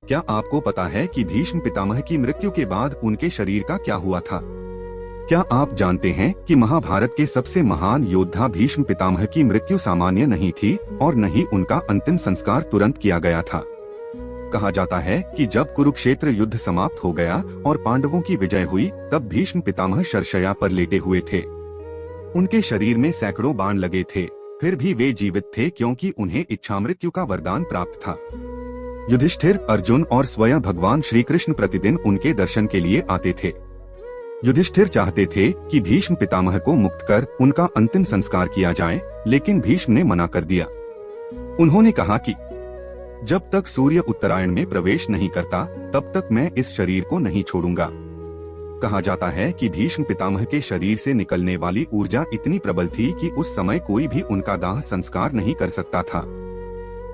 क्या आपको पता है कि भीष्म पितामह की मृत्यु के बाद उनके शरीर का क्या हुआ था? क्या आप जानते हैं कि महाभारत के सबसे महान योद्धा भीष्म पितामह की मृत्यु सामान्य नहीं थी और न ही उनका अंतिम संस्कार तुरंत किया गया था। कहा जाता है कि जब कुरुक्षेत्र युद्ध समाप्त हो गया और पांडवों की विजय हुई, तब भीष्म पितामह शरशय्या पर लेटे हुए थे। उनके शरीर में सैकड़ों बाण लगे थे, फिर भी वे जीवित थे क्योंकि उन्हें इच्छामृत्यु का वरदान प्राप्त था। युधिष्ठिर, अर्जुन और स्वयं भगवान श्री कृष्ण प्रतिदिन उनके दर्शन के लिए आते थे। युधिष्ठिर चाहते थे कि भीष्म पितामह को मुक्त कर उनका अंतिम संस्कार किया जाए, लेकिन भीष्म ने मना कर दिया। उन्होंने कहा कि जब तक सूर्य उत्तरायण में प्रवेश नहीं करता, तब तक मैं इस शरीर को नहीं छोड़ूंगा। कहा जाता है कि भीष्म पितामह के शरीर से निकलने वाली ऊर्जा इतनी प्रबल थी कि उस समय कोई भी उनका दाह संस्कार नहीं कर सकता था।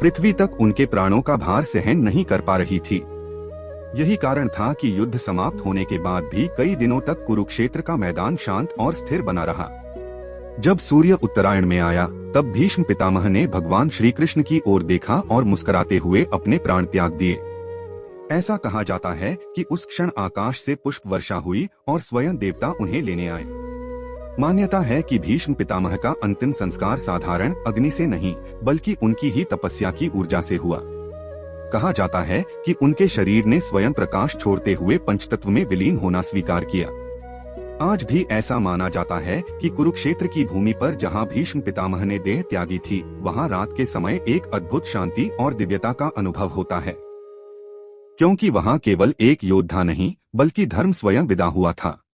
पृथ्वी तक उनके प्राणों का भार सहन नहीं कर पा रही थी। यही कारण था कि युद्ध समाप्त होने के बाद भी कई दिनों तक कुरुक्षेत्र का मैदान शांत और स्थिर बना रहा। जब सूर्य उत्तरायण में आया, तब भीष्म पितामह ने भगवान श्री कृष्ण की ओर देखा और मुस्कुराते हुए अपने प्राण त्याग दिए। ऐसा कहा जाता है कि उस क्षण आकाश से पुष्प वर्षा हुई और स्वयं देवता उन्हें लेने आए। मान्यता है कि भीष्म पितामह का अंतिम संस्कार साधारण अग्नि से नहीं, बल्कि उनकी ही तपस्या की ऊर्जा से हुआ। कहा जाता है कि उनके शरीर ने स्वयं प्रकाश छोड़ते हुए पंचतत्व में विलीन होना स्वीकार किया। आज भी ऐसा माना जाता है कि कुरुक्षेत्र की भूमि पर जहां भीष्म पितामह ने देह त्यागी थी, वहां रात के समय एक अद्भुत शांति और दिव्यता का अनुभव होता है, क्योंकि वहां केवल एक योद्धा नहीं, बल्कि धर्म स्वयं विदा हुआ था।